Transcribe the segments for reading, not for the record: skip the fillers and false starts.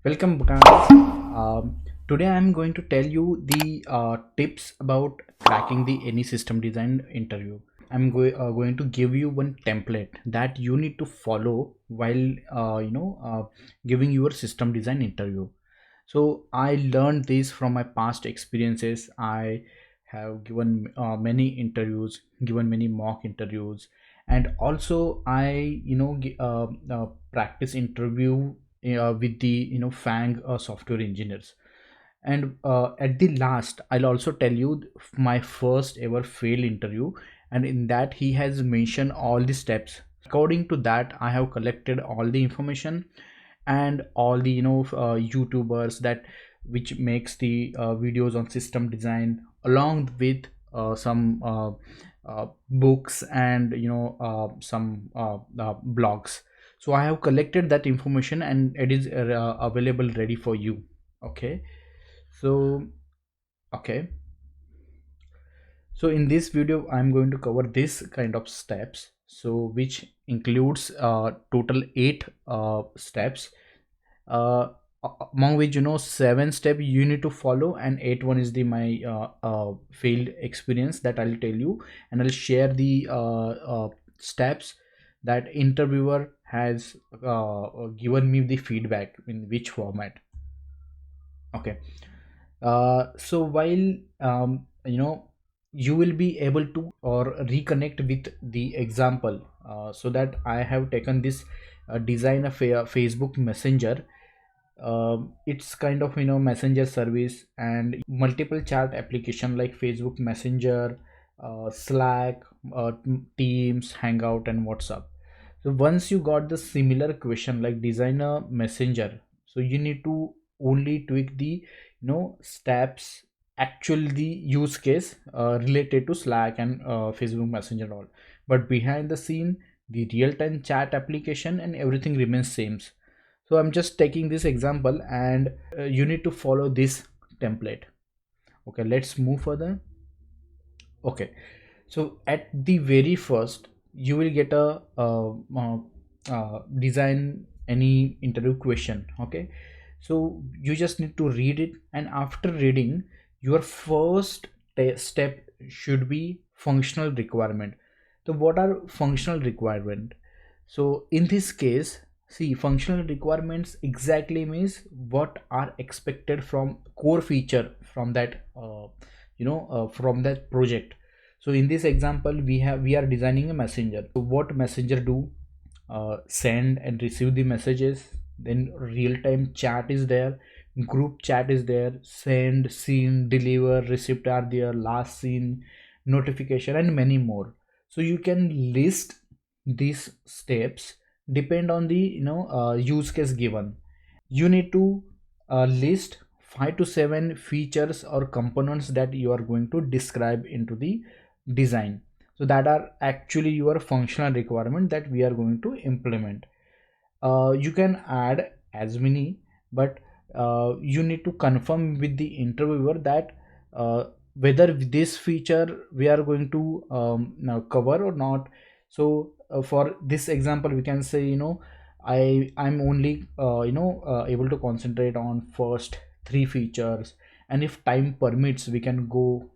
Welcome, guys. Today I'm going to tell you the tips about cracking the any system design interview. Going to give you one template that you need to follow while giving your system design interview. So I learned this from my past experiences. I have given many interviews, given many mock interviews, and also I practice interview with the FANG software engineers. And at the last, I'll also tell you my first ever failed interview, and in that he has mentioned all the steps. According to that, I have collected all the information and all the YouTubers that which makes the videos on system design, along with some books and some blogs. So I have collected that information and it is available ready for you. Okay. So okay, so in this video I'm going to cover this kind of steps, so which includes total 8 steps, uh, among which 7 step you need to follow, and 8 one is the my failed experience that I'll tell you, and I'll share the steps that interviewer has given me the feedback in which format. Okay. So while you will be able to or reconnect with the example, so that I have taken this design of a Facebook Messenger. It's kind of messenger service and multiple chat application like Facebook Messenger, Slack, Teams, Hangout, and WhatsApp. So once you got the similar question like designer messenger, so you need to only tweak the steps actual the use case related to Slack and Facebook Messenger and all, but behind the scene the real-time chat application and everything remains same. So I'm just taking this example, and you need to follow this template. Okay, let's move further. Okay, so at the very first you will get a design any interview question. Okay, so you just need to read it, and after reading, your first step should be functional requirement. So what are functional requirement? So in this case, see, functional requirements exactly means what are expected from core feature from that from that project. So in this example, we are designing a messenger. So what messenger do? Send and receive the messages. Then real-time chat is there, group chat is there, send, seen, deliver, receipt are there, last seen, notification, and many more. So you can list these steps depend on the use case given. You need to list 5 to 7 features or components that you are going to describe into the design, so that are actually your functional requirement that we are going to implement. You can add as many, but you need to confirm with the interviewer that whether this feature we are going to now cover or not. So for this example we can say, I'm only able to concentrate on first 3 features, and if time permits we can go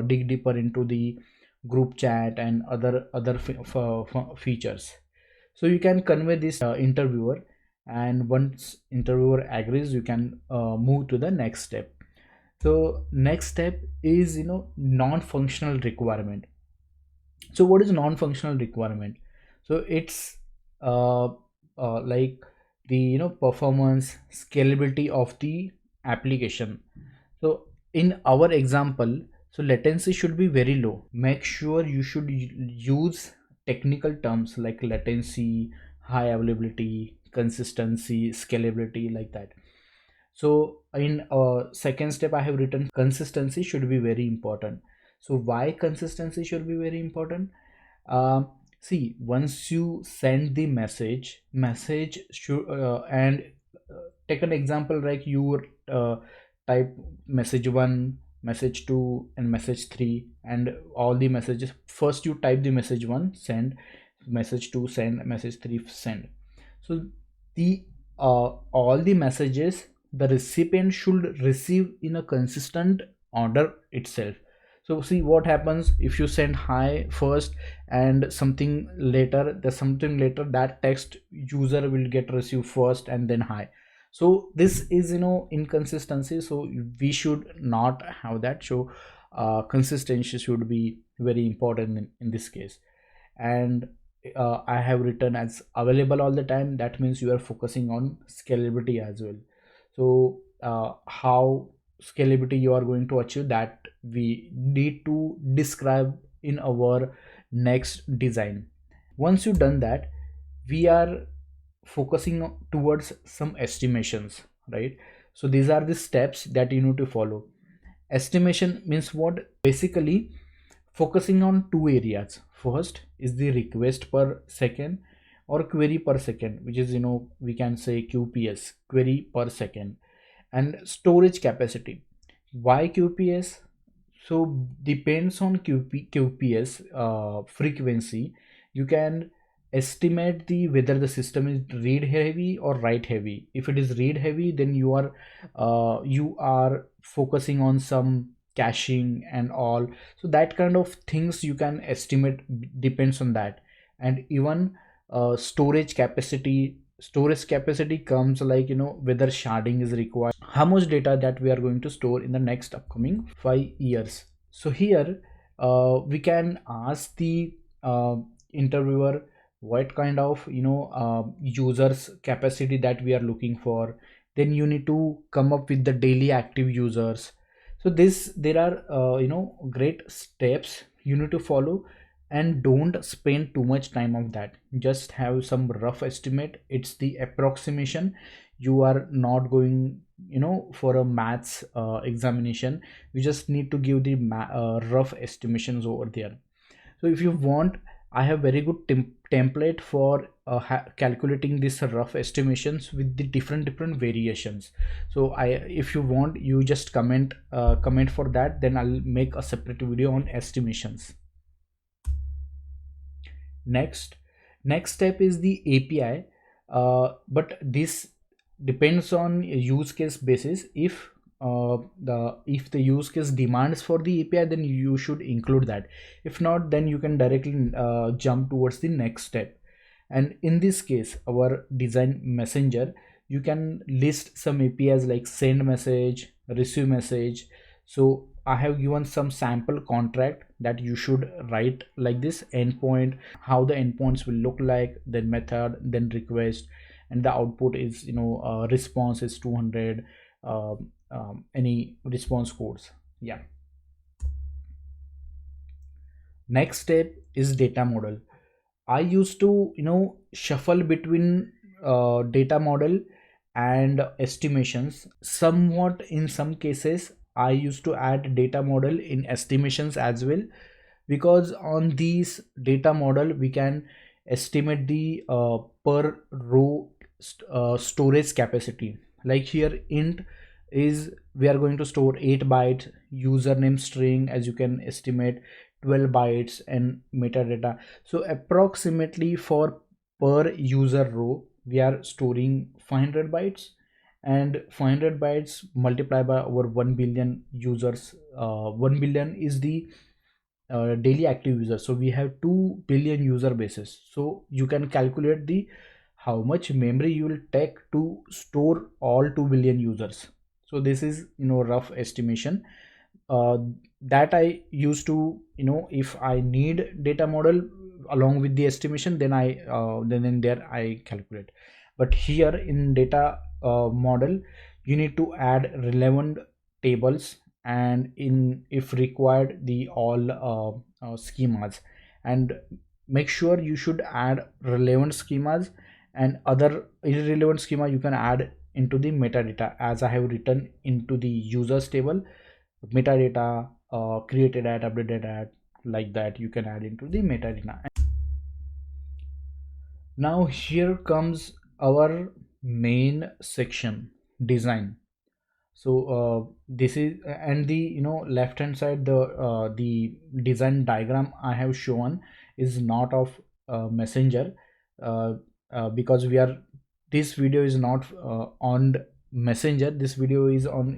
dig deeper into the group chat and other features. So you can convey this interviewer, and once interviewer agrees you can move to the next step. So next step is non-functional requirement. So what is non-functional requirement? So it's uh, like the performance scalability of the application. So in our example, so latency should be very low. Make sure you should use technical terms like latency, high availability, consistency, scalability, like that. So in second step I have written consistency should be very important. So why consistency should be very important? See, once you send the message should and take an example like you type message 1, message 2, and message 3, and all the messages. First you type the message 1, send, message 2, send, message 3, send. So the all the messages the recipient should receive in a consistent order itself. So see what happens if you send hi first and something later, the something later, that text user will get received first and then hi. So this is, inconsistency, so we should not have that. So consistency should be very important in this case. And I have written as available all the time. That means you are focusing on scalability as well. So how scalability you are going to achieve, that we need to describe in our next design. Once you've done that, we are focusing towards some estimations, right? So these are the steps that you need to follow. Estimation means what? Basically focusing on two areas. First is the request per second or query per second, which is, we can say QPS, query per second. And storage capacity. Why QPS? So depends on QPS frequency, you can estimate the whether the system is read heavy or write heavy. If it is read heavy, then you are focusing on some caching and all. So that kind of things you can estimate, depends on that. And even storage capacity comes like, whether sharding is required, how much data that we are going to store in the next upcoming 5 years. So here we can ask the interviewer what kind of, users capacity that we are looking for. Then you need to come up with the daily active users. So this, there are great steps you need to follow, and don't spend too much time of that. Just have some rough estimate. It's the approximation. You are not going, for a maths examination. You just need to give the rough estimations over there. So if you want, I have very good template for calculating these rough estimations with the different variations. So if you want, you just comment for that, then I'll make a separate video on estimations. Next step is the API, but this depends on use case basis. If the use case demands for the API, then you should include that. If not, then you can directly jump towards the next step. And in this case, our design messenger, you can list some APIs like send message, receive message. So I have given some sample contract that you should write like this: endpoint, how the endpoints will look like, then method, then request, and the output is, response is 200, any response codes. Yeah. Next step is data model. I used to, shuffle between data model and estimations somewhat. In some cases, I used to add data model in estimations as well, because on these data model we can estimate the per row storage capacity. Like here, int is, we are going to store 8 bytes, username string, as you can estimate 12 bytes, and metadata. So approximately for per user row we are storing 500 bytes, and 500 bytes multiplied by over 1 billion users. 1 billion is the daily active users, so we have 2 billion user bases. So you can calculate the how much memory you will take to store all 2 billion users. So this is, rough estimation uh, that I used to, if I need data model along with the estimation, then then in there I calculate. But here in data model, you need to add relevant tables, and in, if required, the all schemas. And make sure you should add relevant schemas, and other irrelevant schema you can add into the metadata, as I have written into the users table. Metadata, created at, updated at, like that you can add into the metadata. Now here comes our main section, design. So this is, and the, left hand side, the design diagram I have shown is not of messenger, because we are this video is not on messenger. This video is on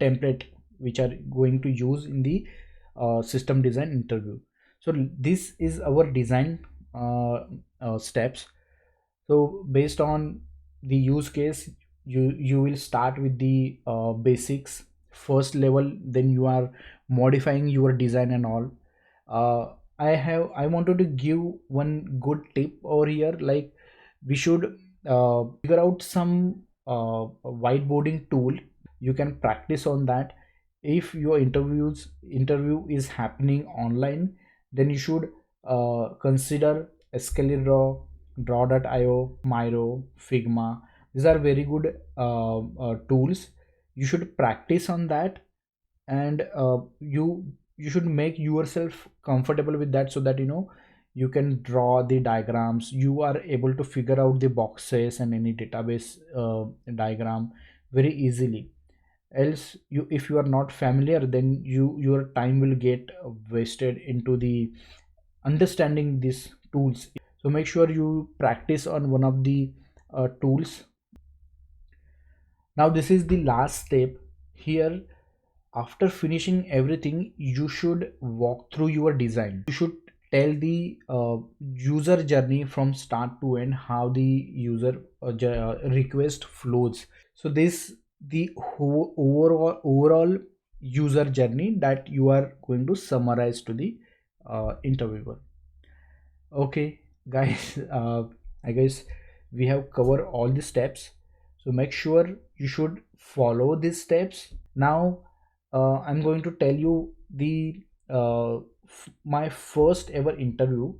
template which are going to use in the system design interview. So this is our design steps. So based on the use case, you will start with the basics first level, then you are modifying your design and all. I wanted to give one good tip over here, like we should figure out some whiteboarding tool. You can practice on that. If your interview is happening online, then you should consider Escalera, Draw.io, Miro, Figma. These are very good tools. You should practice on that, and you should make yourself comfortable with that, so that you can draw the diagrams. You are able to figure out the boxes and any database diagram very easily. Else, if you are not familiar, then your time will get wasted into the understanding these tools. So make sure you practice on one of the tools. Now this is the last step here. After finishing everything, you should walk through your design. You should tell the user journey from start to end, how the user request flows. So this the overall user journey that you are going to summarize to the interviewer. Okay guys, I guess we have covered all the steps. So make sure you should follow these steps. Now I'm going to tell you the my first ever interview,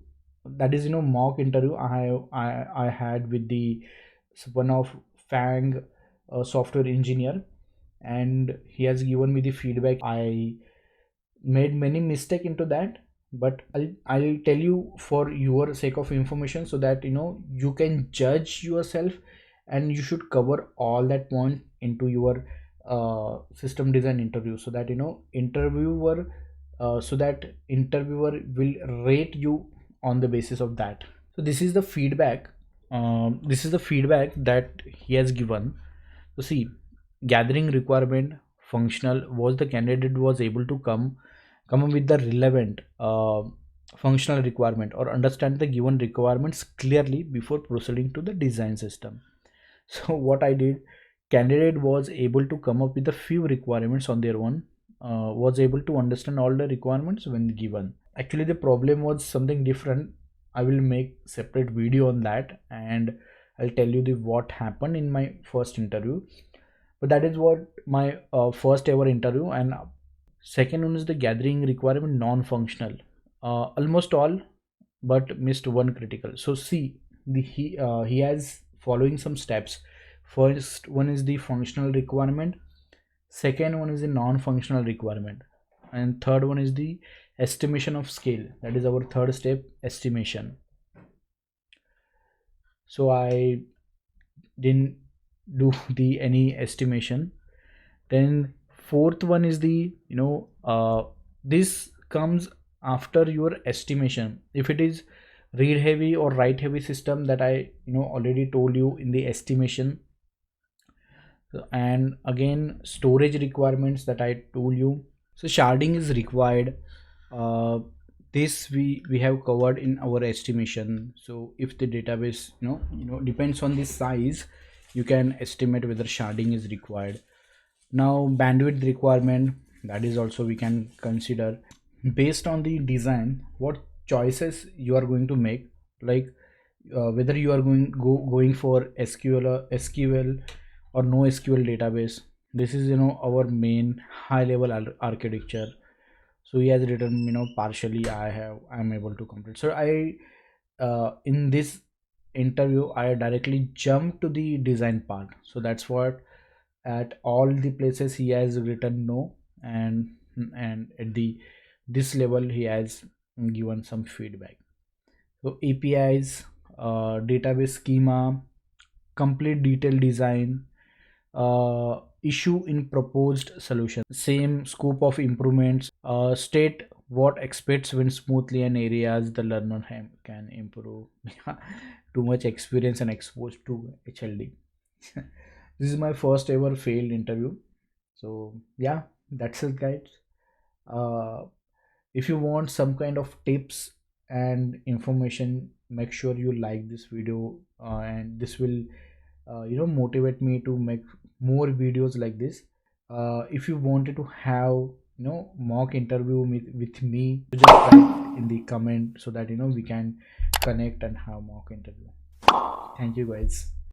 that is mock interview I had with the one of Fang software engineer, and he has given me the feedback. I made many mistake into that, but I'll tell you for your sake of information, so that you can judge yourself, and you should cover all that point into your system design interview, so that interviewer will rate you on the basis of that. So this is the feedback. This is the feedback that he has given. So see, gathering requirement functional was the candidate was able to come up with the relevant functional requirement or understand the given requirements clearly before proceeding to the design system. So what I did, candidate was able to come up with a few requirements on their own, was able to understand all the requirements when given. Actually the problem was something different. I will make separate video on that, and I'll tell you the what happened in my first interview. But that is what my first ever interview. And second one is the gathering requirement non-functional, almost all, but missed one critical. So see, he has following some steps. First one is the functional requirement, second one is the non-functional requirement, and third one is the estimation of scale. That is our third step, estimation. So I didn't do the any estimation. Then fourth one is the this comes after your estimation. If it is read heavy or write heavy system, that I already told you in the estimation. And again, storage requirements that I told you. So sharding is required. This we have covered in our estimation. So if the database depends on the size, you can estimate whether sharding is required. Now bandwidth requirement, that is also we can consider. Based on the design, what choices you are going to make, like whether you are going for SQL or no SQL database. This is our main high level architecture. So he has written partially. I'm able to complete. So I in this interview I directly jumped to the design part. So that's what, at all the places he has written no, and at this level he has given some feedback. So APIs, database schema, complete detailed design, issue in proposed solution, same scope of improvements, state what experts went smoothly and areas the learner can improve. Too much experience and exposed to HLD. This is my first ever failed interview. So yeah, that's it, guys. uh, if you want some kind of tips and information, make sure you like this video, and this will motivate me to make more videos like this. If you wanted to have mock interview with me, just write in the comment so that we can connect and have mock interview. Thank you, guys.